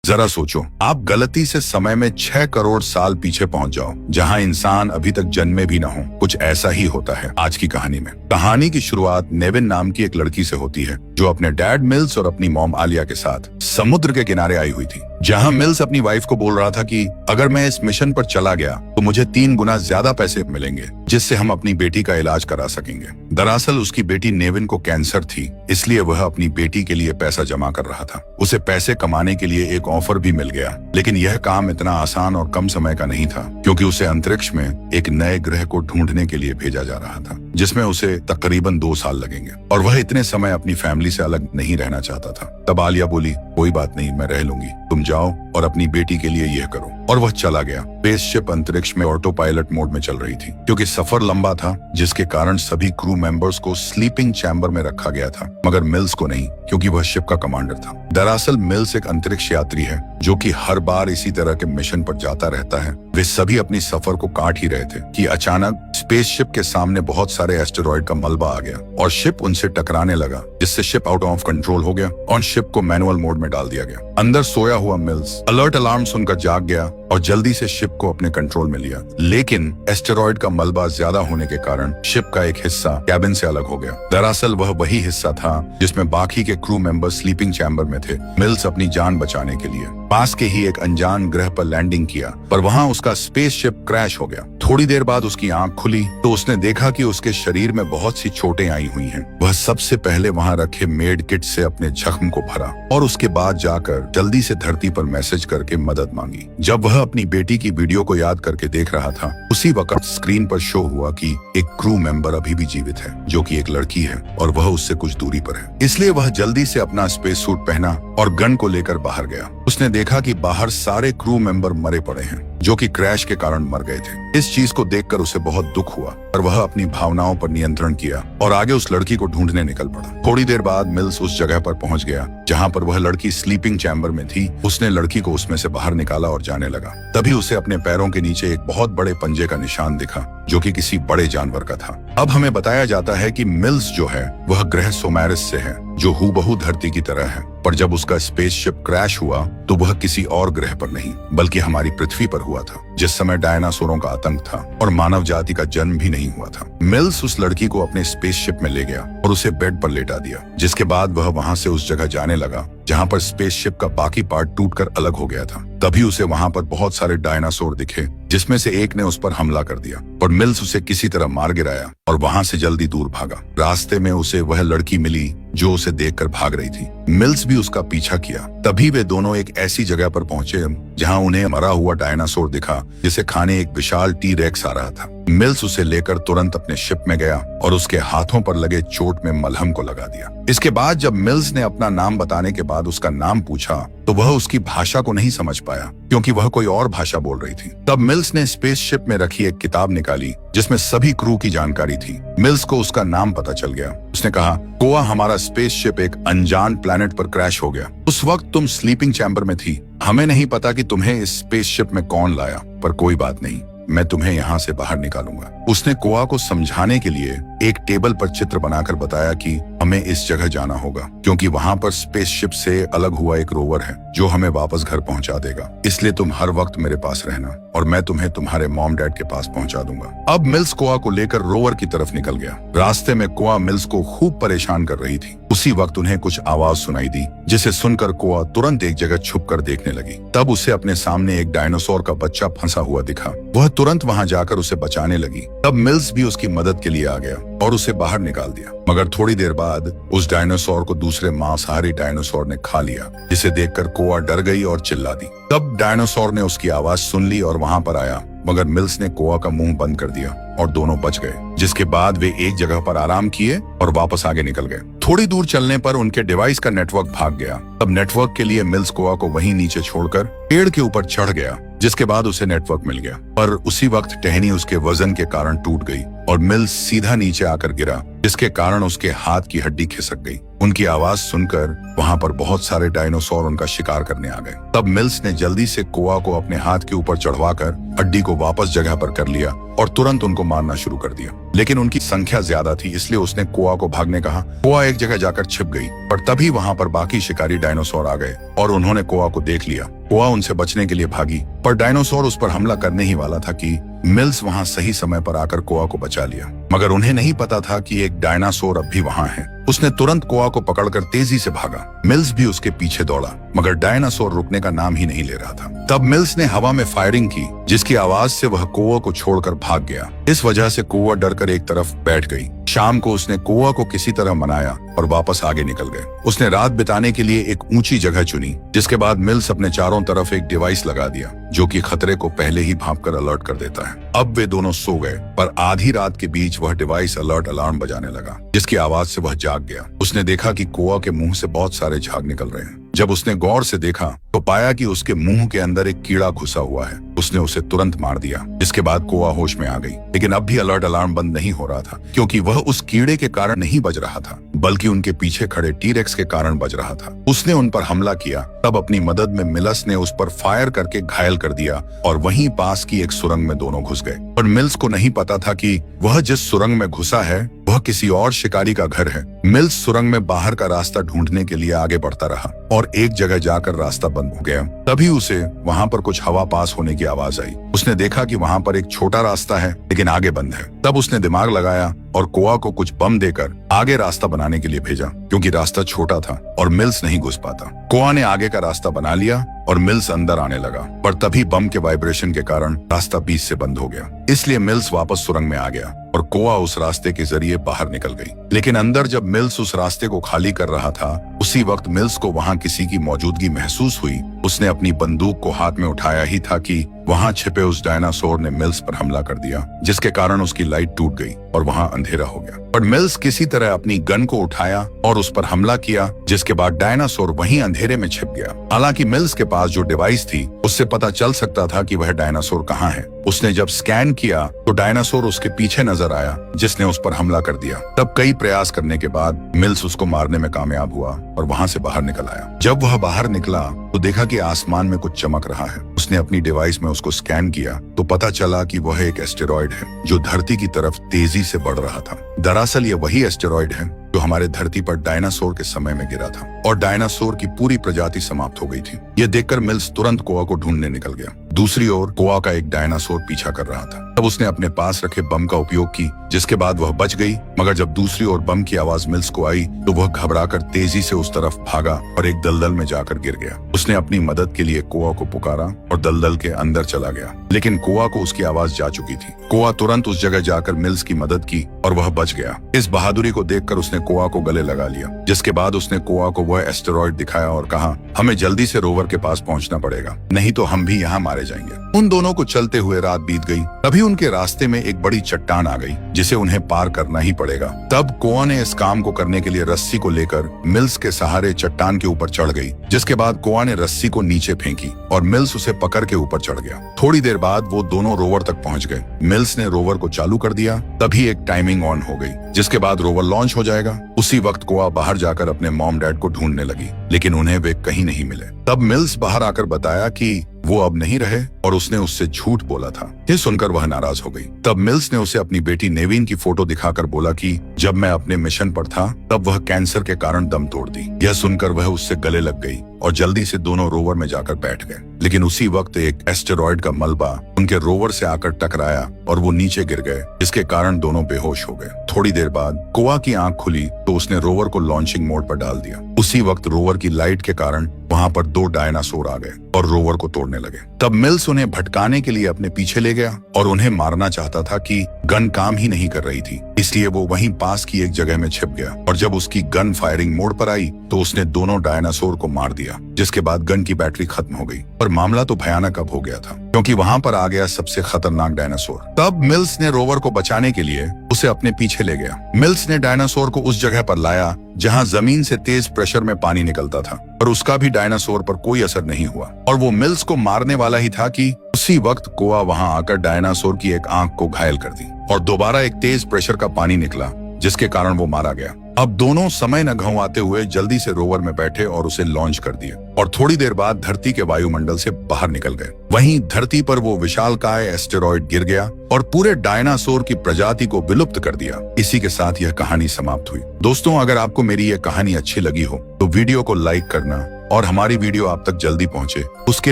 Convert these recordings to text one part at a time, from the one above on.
जरा सोचो, आप गलती से समय में 6 करोड़ साल पीछे पहुंच जाओ, जहां इंसान अभी तक जन्मे भी ना हो। कुछ ऐसा ही होता है आज की कहानी में। कहानी की शुरुआत नेविन नाम की एक लड़की से होती है, जो अपने डैड मिल्स और अपनी मॉम आलिया के साथ समुद्र के किनारे आई हुई थी। जहां मिल्स अपनी वाइफ को बोल रहा था कि अगर मैं इस मिशन पर चला गया तो मुझे 3 गुना ज्यादा पैसे मिलेंगे, जिससे हम अपनी बेटी का इलाज करा सकेंगे। दरअसल उसकी बेटी नेविन को कैंसर थी, इसलिए वह अपनी बेटी के लिए पैसा जमा कर रहा था। उसे पैसे कमाने के लिए एक ऑफर भी मिल गया, लेकिन यह काम इतना आसान और कम समय का नहीं था, क्योंकि उसे अंतरिक्ष में एक नए ग्रह को ढूंढने के लिए भेजा जा रहा था, जिसमें उसे तकरीबन 2 साल लगेंगे, और वह इतने समय अपनी फैमिली से अलग नहीं रहना चाहता था। तब आलिया बोली, कोई बात नहीं, मैं रह लूंगी, तुम जाओ और अपनी बेटी के लिए यह करो। और वह चला गया। स्पेसशिप अंतरिक्ष में ऑटो पायलट मोड में चल रही थी, क्योंकि सफर लंबा था, जिसके कारण सभी क्रू मेंबर्स को स्लीपिंग चैम्बर में रखा गया था, मगर मिल्स को नहीं, क्योंकि वह शिप का कमांडर था। दरअसल मिल्स एक अंतरिक्ष यात्री है, जो कि हर बार इसी तरह के मिशन पर जाता रहता है। वे सभी अपनी सफर को काट ही रहे थे कि अचानक स्पेसशिप के सामने बहुत सारे एस्टेरॉयड का मलबा आ गया और शिप उनसे टकराने लगा, जिससे शिप आउट ऑफ कंट्रोल हो गया और शिप को मैनुअल मोड में डाल दिया गया। अंदर सोया हुआ मिल्स अलर्ट अलार्म सुनकर जाग गया और जल्दी से शिप को अपने कंट्रोल में लिया, लेकिन एस्टेरॉयड का मलबा ज्यादा होने के कारण शिप का एक हिस्सा कैबिन से अलग हो गया। दरअसल वह वही हिस्सा था जिसमें बाकी के क्रू मेंबर स्लीपिंग चैम्बर में थे। मिल्स अपनी जान बचाने के लिए पास के ही एक अनजान ग्रह पर लैंडिंग किया, पर वहां उसका स्पेसशिप क्रैश हो गया। थोड़ी देर बाद उसकी आंख खुली तो उसने देखा कि उसके शरीर में बहुत सी चोटें आई हुई हैं। वह सबसे पहले वहां रखे मेड किट से अपने जख्म को भरा और उसके बाद जाकर जल्दी से धरती पर मैसेज करके मदद मांगी। जब वह अपनी बेटी की वीडियो को याद करके देख रहा था, उसी वक्त स्क्रीन पर शो हुआ कि एक क्रू मेंबर अभी भी जीवित है, जो कि एक लड़की है और वह उससे कुछ दूरी पर है। इसलिए वह जल्दी से अपना स्पेस सूट पहना और गन को लेकर बाहर गया। उसने देखा कि बाहर सारे क्रू मेंबर मरे पड़े हैं, जो कि क्रैश के कारण मर गए थे। इस चीज को देखकर उसे बहुत दुख हुआ, पर वह अपनी भावनाओं पर नियंत्रण किया और आगे उस लड़की को ढूंढने निकल पड़ा। थोड़ी देर बाद मिल्स उस जगह पर पहुंच गया जहां पर वह लड़की स्लीपिंग चैम्बर में थी। उसने लड़की को उसमें से बाहर निकाला और जाने लगा। तभी उसे अपने पैरों के नीचे एक बहुत बड़े पंजे का निशान दिखा, जो कि किसी बड़े जानवर का था। अब हमें बताया जाता है कि मिल्स जो है वह ग्रह सोमैरिस से है, जो हूबहू धरती की तरह है, पर जब उसका स्पेसशिप क्रैश हुआ तो वह किसी और ग्रह पर नहीं, बल्कि हमारी पृथ्वी पर हुआ था, जिस समय डायनासोरों का आतंक था और मानव जाति का जन्म भी नहीं हुआ था। मिल्स उस लड़की को अपने स्पेसशिप में ले गया और उसे बेड पर लेटा दिया, जिसके बाद वह वहां से उस जगह जाने लगा जहां पर स्पेसशिप का बाकी पार्ट टूटकर अलग हो गया था। तभी उसे वहां पर बहुत सारे डायनासोर दिखे, जिसमें से एक ने उस पर हमला कर दिया, पर मिल्स उसे किसी तरह मार गिराया और वहां से जल्दी दूर भागा। रास्ते में उसे वह लड़की मिली जो उसे देखकर भाग रही थी। मिल्स भी उसका पीछा किया। तभी वे दोनों एक ऐसी जगह पर पहुंचे जहां उन्हें मरा हुआ डायनासोर दिखा, जिसे खाने एक विशाल टी-रेक्स आ रहा था। मिल्स उसे लेकर तुरंत अपने शिप में गया और उसके हाथों पर लगे चोट में मलहम को लगा दिया। इसके बाद जब मिल्स ने अपना नाम बताने के बाद उसका नाम पूछा तो वह उसकी भाषा को नहीं समझ पाया, क्योंकि वह कोई और भाषा बोल रही थी। तब मिल्स ने स्पेसशिप में रखी एक किताब निकाली जिसमें सभी क्रू की जानकारी थी। मिल्स को उसका नाम पता चल गया। उसने कहा, कोआ, हमारा स्पेसशिप एक अनजान प्लेनेट पर क्रैश हो गया। उस वक्त तुम स्लीपिंग चैम्बर में थी। हमें नहीं पता कि तुम्हें इस स्पेसशिप में कौन लाया, पर कोई बात नहीं, मैं तुम्हें यहाँ से बाहर निकालूंगा। उसने कोआ को समझाने के लिए एक टेबल पर चित्र बनाकर बताया कि हमें इस जगह जाना होगा, क्योंकि वहां पर स्पेसशिप से अलग हुआ एक रोवर है जो हमें वापस घर पहुंचा देगा। इसलिए तुम हर वक्त मेरे पास रहना और मैं तुम्हें तुम्हारे मॉम डैड के पास पहुंचा दूंगा। अब मिल्स कोआ को लेकर रोवर की तरफ निकल गया। रास्ते में कोआ मिल्स को खूब परेशान कर रही थी। उसी वक्त उन्हें कुछ आवाज सुनाई दी, जिसे सुनकर कोआ तुरंत एक जगह छुप कर देखने लगी। तब उसे अपने सामने एक डायनासोर का बच्चा फंसा हुआ दिखा। वह तुरंत वहां जाकर उसे बचाने लगी। तब मिल्स भी उसकी मदद के लिए आ गया और उसे बाहर निकाल दिया, मगर थोड़ी देर बाद उस डायनासोर को दूसरे मांसाहारी डायनासोर ने खा लिया, जिसे देखकर कोआ डर गई और चिल्ला दी। तब डायनासोर ने उसकी आवाज सुन ली और वहां पर आया, मगर मिल्स ने कोआ का मुंह बंद कर दिया और दोनों बच गए, जिसके बाद वे एक जगह पर आराम किए और वापस आगे निकल गए। थोड़ी दूर चलने पर उनके डिवाइस का नेटवर्क भाग गया। तब नेटवर्क के लिए मिल्स कोआ को वहीं नीचे छोड़कर पेड़ के ऊपर चढ़ गया, जिसके बाद उसे नेटवर्क मिल गया। पर उसी वक्त टहनी उसके वजन के कारण टूट गई और मिल्स सीधा नीचे आकर गिरा, जिसके कारण उसके हाथ की हड्डी खिसक गई उनकी आवाज सुनकर वहां पर बहुत सारे डायनासोर उनका शिकार करने आ गए। तब मिल्स ने जल्दी से कोआ को अपने हाथ के ऊपर चढ़वाकर हड्डी को वापस जगह पर कर लिया और तुरंत उनको मारना शुरू कर दिया। लेकिन उनकी संख्या ज्यादा थी, इसलिए उसने कोआ को भागने कहा। कोआ एक जगह जाकर छिप गई, पर तभी वहां पर बाकी शिकारी डायनासोर आ गए और उन्होंने कोआ को देख लिया। कोआ उनसे बचने के लिए भागी, पर डायनासोर उस पर हमला करने ही वाला था कि मिल्स वहां सही समय पर आकर कोआ को बचा लिया। मगर उन्हें नहीं पता था कि एक डायनासोर अब भी वहां है। उसने तुरंत कोआ को पकड़कर तेजी से भागा। मिल्स भी उसके पीछे दौड़ा, मगर डायनासोर रुकने का नाम ही नहीं ले रहा था। तब मिल्स ने हवा में फायरिंग की, जिसकी आवाज से वह कोआ को छोड़कर भाग गया। इस वजह से कोआ डरकर एक तरफ बैठ गई। शाम को उसने कोआ को किसी तरह मनाया और वापस आगे निकल गए। उसने रात बिताने के लिए एक ऊंची जगह चुनी, जिसके बाद मिल्स अपने चारों तरफ एक डिवाइस लगा दिया, जो कि खतरे को पहले ही भांपकर अलर्ट कर देता है। अब वे दोनों सो गए, पर आधी रात के बीच वह डिवाइस अलर्ट अलार्म बजाने लगा, जिसकी आवाज से वह जाग गया। उसने देखा कि कोआ के मुंह से बहुत सारे झाग निकल रहे हैं। जब उसने गौर से देखा तो पाया कि उसके मुंह के अंदर एक कीड़ा घुसा हुआ है। उसने उसे तुरंत मार दिया, जिसके बाद कोआ होश में आ गई। लेकिन अब भी अलर्ट अलार्म बंद नहीं हो रहा था, क्योंकि वह उस कीड़े के कारण नहीं बज रहा था, बल्कि उनके पीछे खड़े टी-रेक्स के कारण बज रहा था। उसने उन पर हमला किया। तब अपनी मदद में मिल्स ने उस पर फायर करके घायल कर दिया और वहीं पास की एक सुरंग में दोनों घुस गए। पर मिल्स को नहीं पता था कि वह जिस सुरंग में घुसा है वह किसी और शिकारी का घर है। मिल्स सुरंग में बाहर का रास्ता ढूंढने के लिए आगे बढ़ता रहा और एक जगह जाकर रास्ता बंद हो गया। तभी उसे वहां पर कुछ हवा पास होने की आवाज आई। उसने देखा कि वहां पर एक छोटा रास्ता है, लेकिन आगे बंद है। तब उसने दिमाग लगाया और कोआ को कुछ बम देकर आगे रास्ता बनाने के लिए भेजा, क्योंकि रास्ता छोटा था और मिल्स नहीं घुस पाता। कोआ ने आगे का रास्ता बना लिया और मिल्स अंदर आने लगा, पर तभी बम के वाइब्रेशन के कारण रास्ता बीच से बंद हो गया। इसलिए मिल्स वापस सुरंग में आ गया और कोआ उस रास्ते के जरिए बाहर निकल गई। लेकिन अंदर जब मिल्स उस रास्ते को खाली कर रहा था, उसी वक्त मिल्स को वहां किसी की मौजूदगी महसूस हुई। उसने अपनी बंदूक को हाथ में उठाया ही था कि वहां छिपे उस डायनासोर ने मिल्स पर हमला कर दिया, जिसके कारण उसकी लाइट टूट गई और वहां अंधेरा हो गया। पर मिल्स किसी तरह अपनी गन को उठाया और उस पर हमला किया, जिसके बाद डायनासोर वहीं अंधेरे में छिप गया। हालांकि मिल्स के पास जो डिवाइस थी उससे पता चल सकता था कि वह डायनासोर कहाँ है। उसने जब स्कैन किया तो डायनासोर उसके पीछे नजर आया, जिसने उस पर हमला कर दिया। तब कई प्रयास करने के बाद मिल्स उसको मारने में कामयाब हुआ और वहां से बाहर निकल आया। जब वह बाहर निकला तो देखा कि आसमान में कुछ चमक रहा है। उसने अपनी डिवाइस में उसको स्कैन किया तो पता चला कि वह एक एस्टेरॉयड है, जो धरती की तरफ तेजी से बढ़ रहा था। दरअसल ये वही एस्टेरॉयड है जो हमारे धरती पर डायनासोर के समय में गिरा था और डायनासोर की पूरी प्रजाति समाप्त हो गई थी। यह देखकर मिल्स तुरंत कोआ को ढूंढने निकल गया। दूसरी ओर कोआ का एक डायनासोर पीछा कर रहा था। तब उसने अपने पास रखे बम का उपयोग की, जिसके बाद वह बच गई। मगर जब दूसरी ओर बम की आवाज मिल्स को आई तो वह घबराकर तेजी से उस तरफ भागा और एक दलदल में जाकर गिर गया। उसने अपनी मदद के लिए कोआ को पुकारा और दलदल के अंदर चला गया, लेकिन कोआ को उसकी आवाज जा चुकी थी। कोआ तुरंत उस जगह जाकर मिल्स की मदद की और वह बच गया। इस बहादुरी को देखकर उसने कोआ को गले लगा लिया, जिसके बाद उसने कोआ को वह एस्टेरॉयड दिखाया और कहा, हमें जल्दी से रोवर के पास पहुंचना पड़ेगा, नहीं तो हम भी यहाँ मारे जाएंगे। उन दोनों को चलते हुए रात बीत गई। तभी उनके रास्ते में एक बड़ी चट्टान आ गई, जिसे उन्हें पार करना ही पड़ेगा। तब कोआ ने इस काम को करने के लिए रस्सी को लेकर मिल्स के सहारे चट्टान के ऊपर चढ़ गई, जिसके बाद कोआ ने रस्सी को नीचे फेंकी और मिल्स उसे पकड़ के ऊपर चढ़ गया। थोड़ी देर बाद वो दोनों रोवर तक पहुंच गए। मिल्स ने रोवर को चालू कर दिया, तभी एक टाइमिंग ऑन हो गई, जिसके बाद रोवर लॉन्च हो जाएगा। उसी वक्त कोआ बाहर जाकर अपने मॉम डैड को ढूंढने लगी, लेकिन उन्हें वे कहीं नहीं मिले। तब मिल्स बाहर आकर बताया कि वो अब नहीं रहे और उसने उससे झूठ बोला था। ये सुनकर वह नाराज हो गई। तब मिल्स ने उसे अपनी बेटी नेविन की फोटो दिखाकर बोला कि जब मैं अपने मिशन पर था तब वह कैंसर के कारण दम तोड़ दी। यह सुनकर वह उससे गले लग गई और जल्दी से दोनों रोवर में जाकर बैठ गए। लेकिन उसी वक्त एक एस्टेरॉयड का मलबा उनके रोवर से आकर टकराया और वो नीचे गिर गए, जिसके कारण दोनों बेहोश हो गए। थोड़ी देर बाद कोआ की आंख खुली तो उसने रोवर को लॉन्चिंग मोड पर डाल दिया। उसी वक्त रोवर की लाइट के कारण वहां पर 2 डायनासोर आ गए और रोवर को तोड़ने लगे। तब मिल्स उन्हें भटकाने के लिए अपने पीछे ले गया और उन्हें मारना चाहता था कि गन काम ही नहीं कर रही थी, इसलिए वो वहीं पास की एक जगह में छिप गया और जब उसकी गन फायरिंग मोड पर आई तो उसने दोनों डायनासोर को मार दिया, जिसके बाद गन की बैटरी खत्म हो गई। पर मामला तो भयानक अब हो गया था, क्योंकि वहां पर आ गया सबसे खतरनाक डायनासोर। तब मिल्स ने रोवर को बचाने के लिए उसे अपने पीछे ले गया। मिल्स ने डायनासोर को उस जगह पर लाया जहां जमीन से तेज प्रेशर में पानी निकलता था, पर उसका भी डायनासोर पर कोई असर नहीं हुआ और वो मिल्स को मारने वाला ही था कि उसी वक्त कोआ वहां आकर डायनासोर की एक आंख को घायल कर दी और दोबारा एक तेज प्रेशर का पानी निकला, जिसके कारण वो मारा गया। अब दोनों समय न गंवाते हुए जल्दी से रोवर में बैठे और उसे लॉन्च कर दिया और थोड़ी देर बाद धरती के वायुमंडल से बाहर निकल गए। वहीं धरती पर वो विशालकाय एस्टेरॉयड गिर गया और पूरे डायनासोर की प्रजाति को विलुप्त कर दिया। इसी के साथ यह कहानी समाप्त हुई। दोस्तों, अगर आपको मेरी यह कहानी अच्छी लगी हो तो वीडियो को लाइक करना और हमारी वीडियो आप तक जल्दी पहुंचे उसके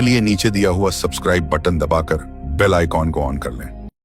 लिए नीचे दिया हुआ सब्सक्राइब बटन दबाकर बेल आइकॉन को ऑन कर लें।